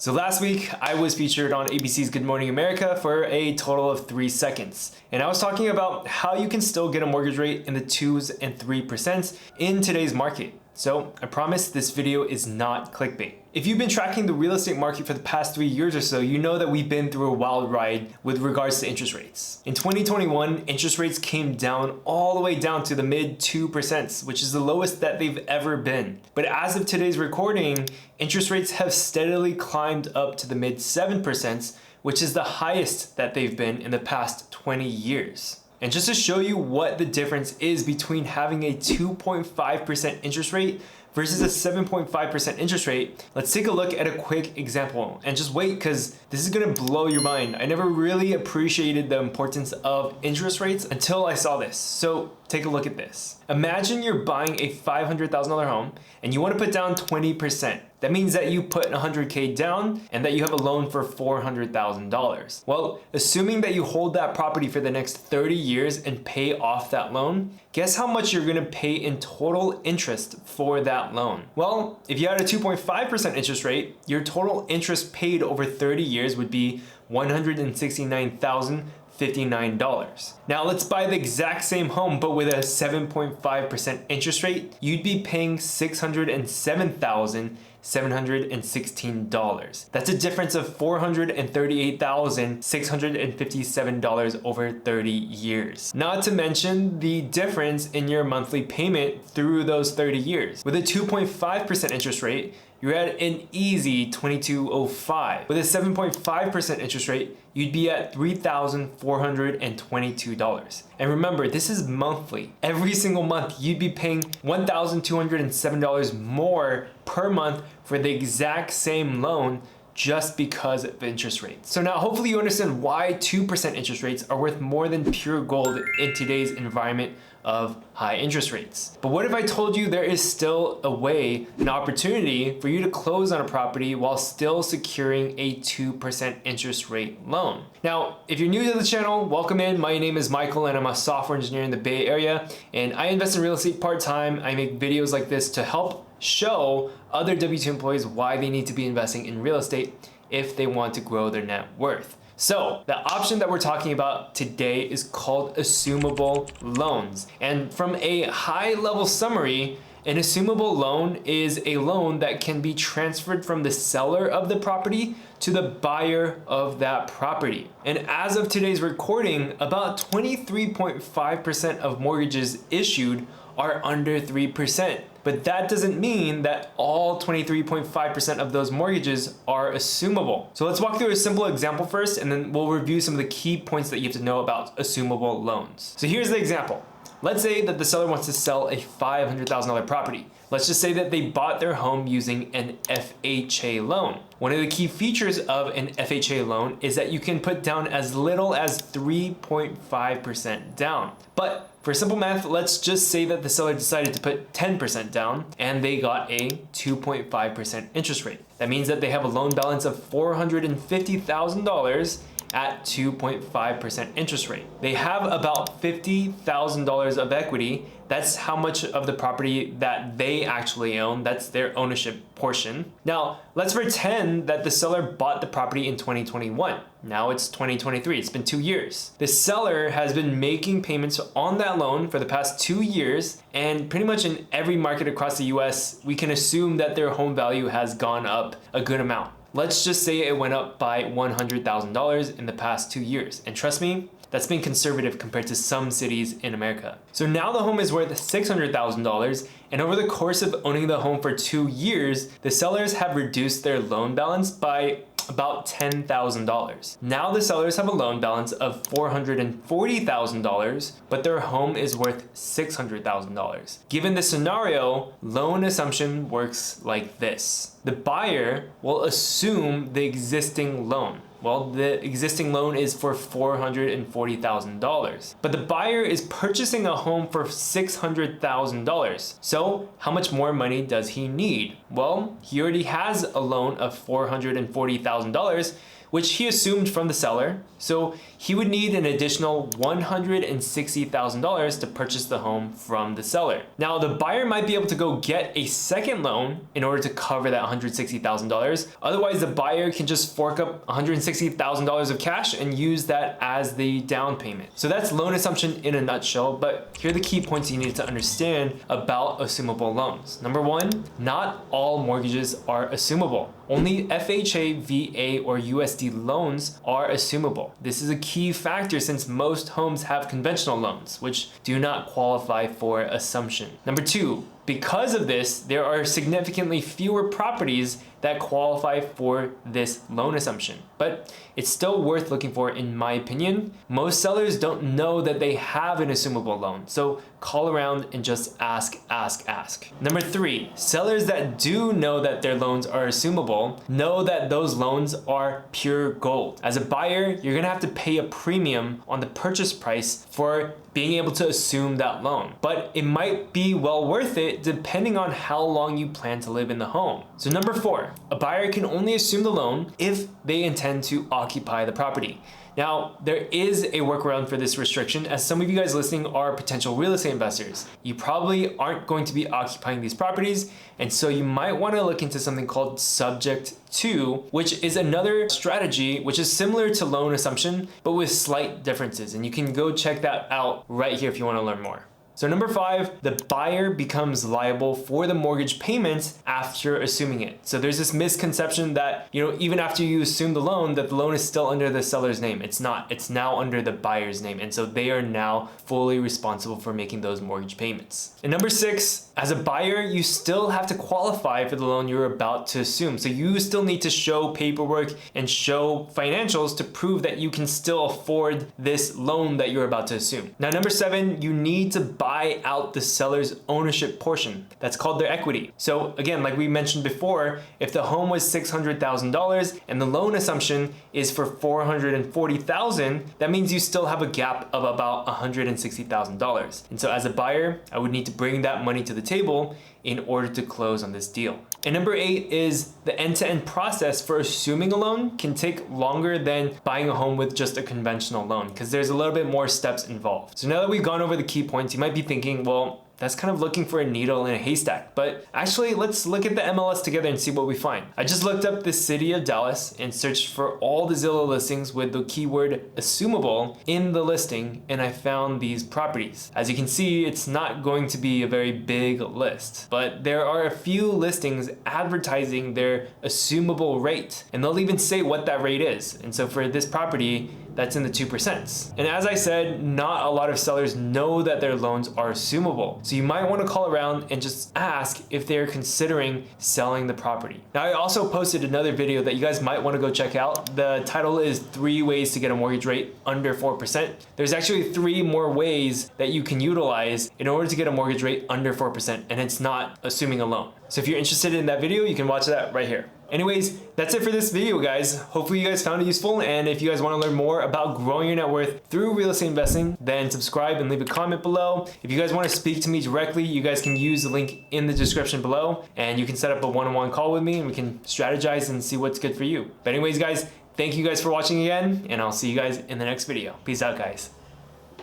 So last week, I was featured on ABC's Good Morning America for a total of 3 seconds. And I was talking about how you can still get a mortgage rate in the 2s and 3% in today's market. So I promise this video is not clickbait. If you've been tracking the real estate market for the past 3 years or so, you know that we've been through a wild ride with regards to interest rates. In 2021, interest rates came down all the way down to the mid 2%, which is the lowest that they've ever been. But as of today's recording, interest rates have steadily climbed up to the mid 7%, which is the highest that they've been in the past 20 years. And just to show you what the difference is between having a 2.5% interest rate versus a 7.5% interest rate, let's take a look at a quick example. And just wait, because this is gonna blow your mind. I never really appreciated the importance of interest rates until I saw this. So take a look at this. Imagine you're buying a $500,000 home and you want to put down 20%. That means that you put $100K down and that you have a loan for $400,000. Well, assuming that you hold that property for the next 30 years and pay off that loan, guess how much you're gonna pay in total interest for that loan? Well, if you had a 2.5% interest rate, your total interest paid over 30 years would be $169,059. Now let's buy the exact same home but with a 7.5% interest rate. You'd be paying $607,716. That's a difference of $438,657 over 30 years. Not to mention the difference in your monthly payment through those 30 years. With a 2.5% interest rate, you're at an easy $2,205. With a 7.5% interest rate, you'd be at $3,422. And remember, this is monthly. Every single month, you'd be paying $1,207 more per month for the exact same loan just because of interest rates. So now hopefully you understand why 2% interest rates are worth more than pure gold in today's environment of high interest rates. But what if I told you there is still a way, an opportunity for you to close on a property while still securing a 2% interest rate loan? Now, if you're new to the channel, welcome in. My name is Michael and I'm a software engineer in the Bay Area, and I invest in real estate part-time. I make videos like this to help show other W2 employees why they need to be investing in real estate if they want to grow their net worth. So the option that we're talking about today is called assumable loans. And from a high level summary, an assumable loan is a loan that can be transferred from the seller of the property to the buyer of that property. And as of today's recording, about 23.5% of mortgages issued are under 3%. But that doesn't mean that all 23.5% of those mortgages are assumable. So let's walk through a simple example first, and then we'll review some of the key points that you have to know about assumable loans. So here's the example. Let's say that the seller wants to sell a $500,000 property. Let's just say that they bought their home using an FHA loan. One of the key features of an FHA loan is that you can put down as little as 3.5% down. But for simple math, let's just say that the seller decided to put 10% down and they got a 2.5% interest rate. That means that they have a loan balance of $450,000 at 2.5% interest rate. They have about $50,000 of equity. That's how much of the property that they actually own. That's their ownership portion. Now, let's pretend that the seller bought the property in 2021. Now it's 2023, it's been 2 years. The seller has been making payments on that loan for the past 2 years, and pretty much in every market across the US, we can assume that their home value has gone up a good amount. Let's just say it went up by $100,000 in the past 2 years. And trust me, that's been conservative compared to some cities in America. So now the home is worth $600,000, and over the course of owning the home for 2 years, the sellers have reduced their loan balance by about $10,000. Now the sellers have a loan balance of $440,000, but their home is worth $600,000. Given this scenario, loan assumption works like this. The buyer will assume the existing loan. Well, the existing loan is for $440,000, but the buyer is purchasing a home for $600,000. So how much more money does he need? Well, he already has a loan of $440,000, which he assumed from the seller. So he would need an additional $160,000 to purchase the home from the seller. Now, the buyer might be able to go get a second loan in order to cover that $160,000. Otherwise, the buyer can just fork up $160,000 of cash and use that as the down payment. So that's loan assumption in a nutshell, but here are the key points you need to understand about assumable loans. Number one, not all mortgages are assumable. Only FHA, VA, or USD loans are assumable. This is a key factor since most homes have conventional loans, which do not qualify for assumption. Number two, because of this, there are significantly fewer properties that qualify for this loan assumption. But it's still worth looking for, in my opinion. Most sellers don't know that they have an assumable loan, so call around and just ask. Number three, sellers that do know that their loans are assumable know that those loans are pure gold. As a buyer, you're gonna have to pay a premium on the purchase price for being able to assume that loan. But it might be well worth it depending on how long you plan to live in the home. So number four, a buyer can only assume the loan if they intend to occupy the property. Now, there is a workaround for this restriction, as some of you guys listening are potential real estate investors. You probably aren't going to be occupying these properties, and so you might want to look into something called subject to, which is another strategy which is similar to loan assumption, but with slight differences. And you can go check that out right here if you want to learn more. So number five, the buyer becomes liable for the mortgage payments after assuming it. So there's this misconception that, even after you assume the loan, that the loan is still under the seller's name. It's not. It's now under the buyer's name. And so they are now fully responsible for making those mortgage payments. And number six, as a buyer, you still have to qualify for the loan you're about to assume. So you still need to show paperwork and show financials to prove that you can still afford this loan that you're about to assume. Now, number seven, you need to buy out the seller's ownership portion. That's called their equity. So again, like we mentioned before, if the home was $600,000 and the loan assumption is for $440,000, that means you still have a gap of about $160,000. And so as a buyer, I would need to bring that money to the table in order to close on this deal. And number eight is the end-to-end process for assuming a loan can take longer than buying a home with just a conventional loan because there's a little bit more steps involved. So now that we've gone over the key points, you might be thinking, well, that's kind of looking for a needle in a haystack. But actually, let's look at the MLS together and see what we find. I just looked up the city of Dallas and searched for all the Zillow listings with the keyword assumable in the listing, and I found these properties. As you can see, it's not going to be a very big list, but there are a few listings advertising their assumable rate, and they'll even say what that rate is. And so for this property, that's in the 2%. And as I said, not a lot of sellers know that their loans are assumable. So you might want to call around and just ask if they're considering selling the property. Now, I also posted another video that you guys might want to go check out. The title is 3 ways to get a mortgage rate under 4%. There's actually 3 more ways that you can utilize in order to get a mortgage rate under 4%, and it's not assuming a loan. So if you're interested in that video, you can watch that right here. Anyways, that's it for this video, guys. Hopefully you guys found it useful, and if you guys want to learn more about growing your net worth through real estate investing, then subscribe and leave a comment below. If you guys want to speak to me directly, you guys can use the link in the description below, and you can set up a one-on-one call with me, and we can strategize and see what's good for you. But anyways, guys, thank you guys for watching again, and I'll see you guys in the next video. Peace out, guys.